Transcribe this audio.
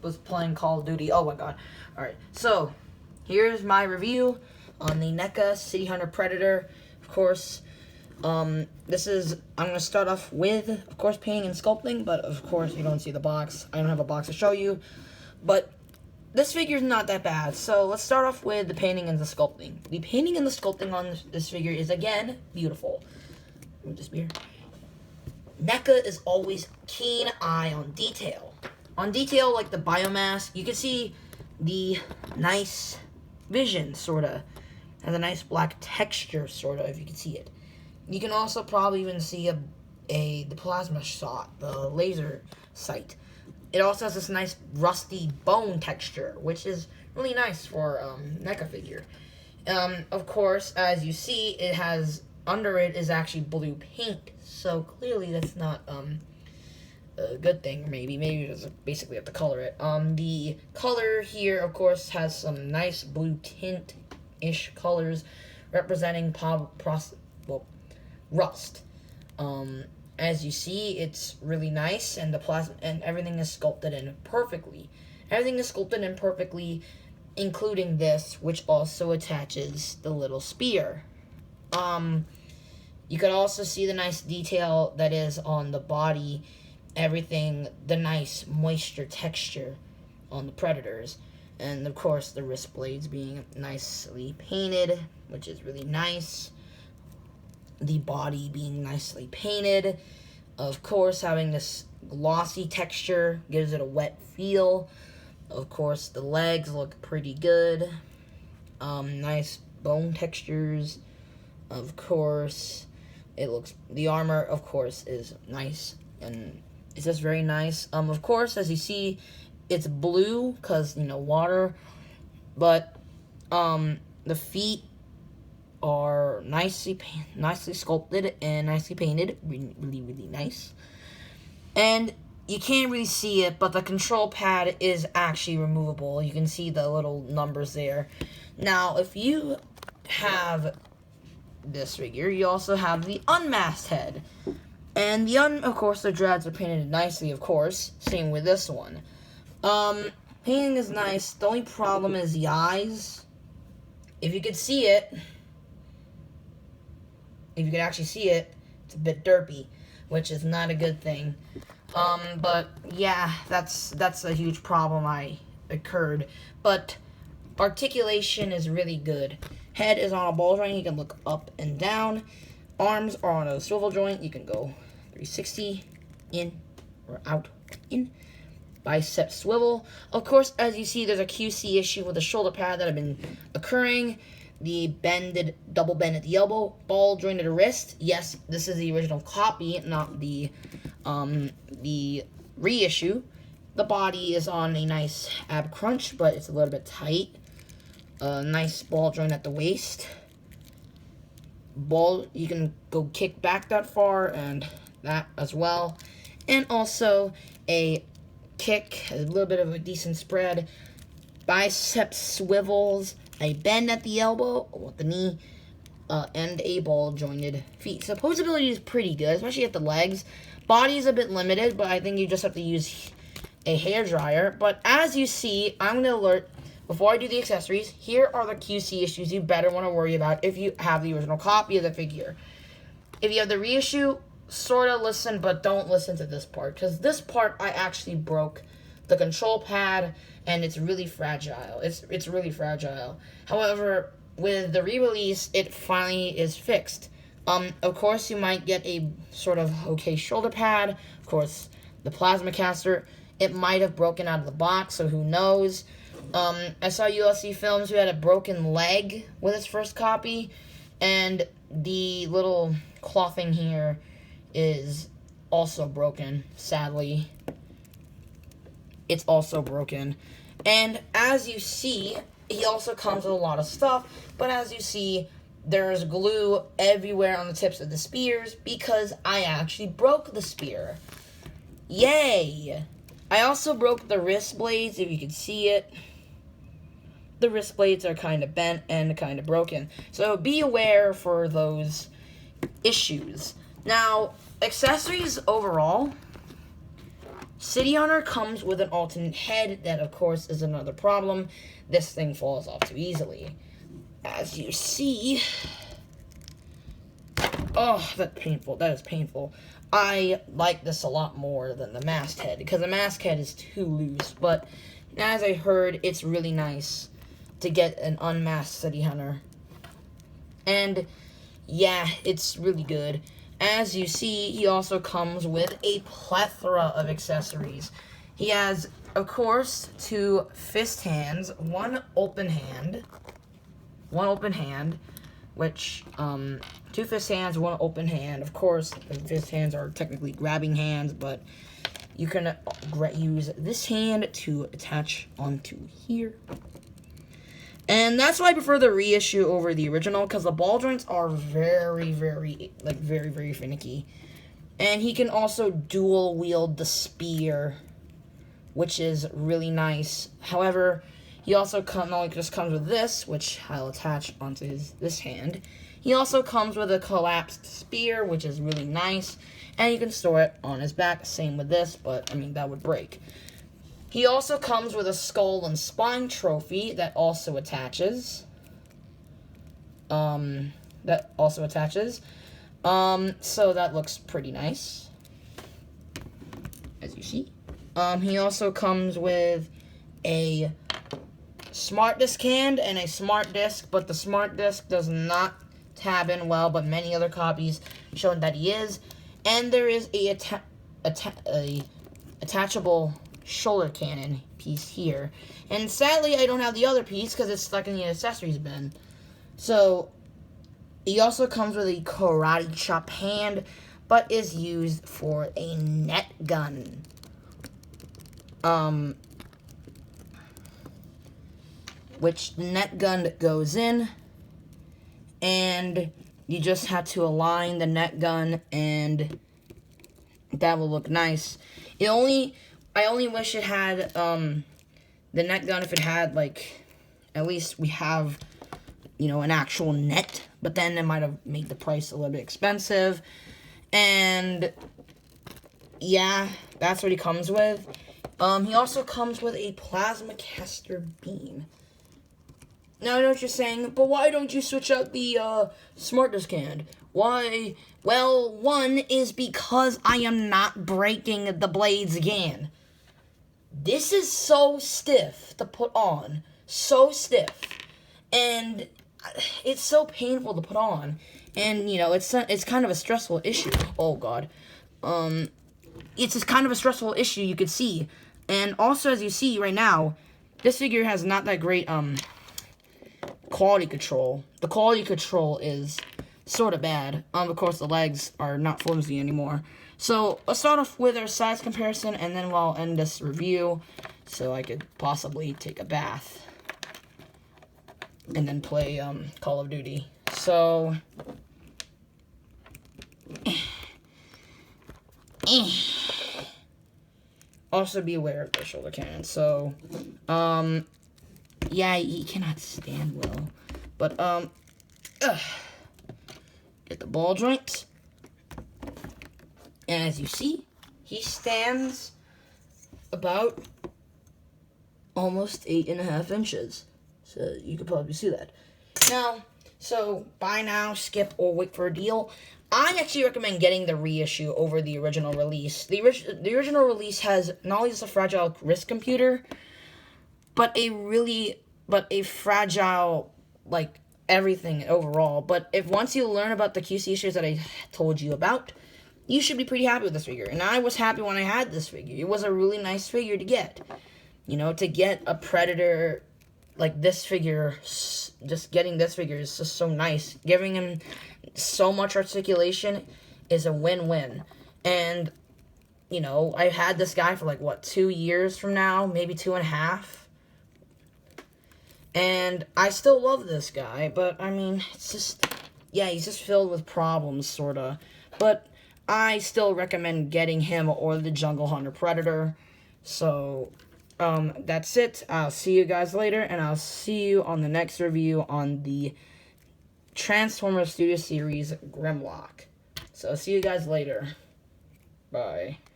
was playing Call of Duty. Oh my god. Alright, so here's my review on the Neca City Hunter Predator. Of course, I'm going to start off with, of course, painting and sculpting, but of course you don't see the box. I don't have a box to show you, but this figure's not that bad. So let's start off with the painting and the sculpting. The painting and the sculpting on this figure is, again, beautiful. Move this beer. Neca is always keen eye on detail. On detail, like the biomass, you can see the nice vision, sort of. Has a nice black texture, sort of, if you can see it. You can also probably even see the plasma shot, the laser sight. It also has this nice rusty bone texture, which is really nice for NECA figure. Of course, as you see, it has, under it is actually blue paint, so clearly that's not a good thing, maybe you just basically have to color it. The color here, of course, has some nice blue tint-ish colors representing rust. As you see, it's really nice, and the plasma and everything is sculpted in perfectly. Everything is sculpted in perfectly, including this, which also attaches the little spear. You could also see the nice detail that is on the body, everything, the nice moisture texture on the Predators, and of course the wrist blades being nicely painted, which is really nice. The body being nicely painted. Of course, having this glossy texture gives it a wet feel. Of course, the legs look pretty good. Nice bone textures. Of course, the armor, of course, is nice. And it's just very nice. Of course, as you see, it's blue because, water. But, the feet are nicely sculpted and nicely painted. Really nice. And you can't really see it, but the control pad is actually removable. You can see the little numbers there. Now, if you have this figure, you also have the unmasked head. And of course, the dreads are painted nicely, of course. Same with this one. Painting is nice. The only problem is the eyes. If you could see it, if you could actually see it, it's a bit derpy, which is not a good thing. But yeah, that's a huge problem occurred. But articulation is really good. Head is on a ball joint, you can look up and down. Arms are on a swivel joint, you can go 360, in or out, in. Bicep swivel. Of course, as you see, there's a QC issue with the shoulder pad that have been occurring. The double bend at the elbow, ball joint at the wrist. Yes, this is the original copy, not the reissue. The body is on a nice ab crunch, but it's a little bit tight. Nice ball joint at the waist. You can go kick back that far, and that as well. And also a kick, a little bit of a decent spread. Bicep swivels, a bend at the elbow, or the knee, and a ball jointed feet. So posability is pretty good, especially at the legs. Body is a bit limited, but I think you just have to use a hair dryer. But as you see, I'm going to alert, before I do the accessories, here are the QC issues you better want to worry about if you have the original copy of the figure. If you have the reissue, sort of listen, but don't listen to this part, because this part I actually broke the control pad, and it's really fragile. It's really fragile. However, with the re-release, it finally is fixed. Of course, you might get a sort of okay shoulder pad. Of course, the plasma caster, it might have broken out of the box, so who knows. I saw ULC Films who had a broken leg with its first copy, and the little clothing here is also broken, sadly. It's also broken. And as you see, he also comes with a lot of stuff, but as you see, there's glue everywhere on the tips of the spears because I actually broke the spear. Yay! I also broke the wrist blades, if you can see it. The wrist blades are kind of bent and kind of broken. So be aware for those issues. Now, accessories overall, City Hunter comes with an alternate head. That, of course, is another problem. This thing falls off too easily. As you see... Oh, that's painful. That is painful. I like this a lot more than the masked head, because the masked head is too loose. But, as I heard, it's really nice to get an unmasked City Hunter. And, yeah, it's really good. As you see, he also comes with a plethora of accessories. He has, of course, 2 fist hands, one open hand, which, 2 fist hands, 1 open hand. Of course, the fist hands are technically grabbing hands, but you can use this hand to attach onto here. And that's why I prefer the reissue over the original, because the ball joints are very, very finicky. And he can also dual wield the spear, which is really nice. However, he also not only just comes with this, which I'll attach onto this hand. He also comes with a collapsed spear, which is really nice. And you can store it on his back. Same with this, but, I mean, that would break. He also comes with a skull and spine trophy that also attaches. So that looks pretty nice, as you see. He also comes with a smart disc hand and a smart disc, but the smart disc does not tab in well, but many other copies showing that he is. And there is a attachable shoulder cannon piece here. And sadly, I don't have the other piece because it's stuck in the accessories bin. So, he also comes with a karate chop hand, but is used for a net gun. Which the net gun goes in, and you just have to align the net gun, and that will look nice. I only wish it had, the net gun, if it had, like, at least we have, you know, an actual net, but then it might have made the price a little bit expensive, and, yeah, that's what he comes with. He also comes with a plasma caster beam. Now, I know what you're saying, but why don't you switch out the, smart disc hand? Why? Well, one is because I am not breaking the blades again. This is so stiff to put on. So stiff. And it's so painful to put on. And, you know, it's kind of a stressful issue. Oh, God. It's just kind of a stressful issue, you could see. And also, as you see right now, this figure has not that great, quality control. The quality control is sort of bad. Of course, the legs are not flimsy anymore. So, let's start off with our size comparison, and then we'll end this review, so I could possibly take a bath, and then play, Call of Duty. So, also be aware of the shoulder cannon. So, yeah, he cannot stand well, but, get the ball joint. And as you see, he stands about almost 8.5 inches. So you could probably see that. Now, so buy now, skip, or wait for a deal. I actually recommend getting the reissue over the original release. The original release has not only just a fragile wrist computer, but a fragile, like, everything overall. But once you learn about the QC issues that I told you about, you should be pretty happy with this figure. And I was happy when I had this figure. It was a really nice figure to get. You know, to get a Predator like this figure, just getting this figure is just so nice. Giving him so much articulation is a win-win. And, you know, I've had this guy for, like, what, 2 years from now? Maybe 2.5? And I still love this guy, but, I mean, it's just, yeah, he's just filled with problems, sorta. But I still recommend getting him or the Jungle Hunter Predator. So, that's it. I'll see you guys later, and I'll see you on the next review on the Transformers Studio Series Grimlock. So, see you guys later. Bye.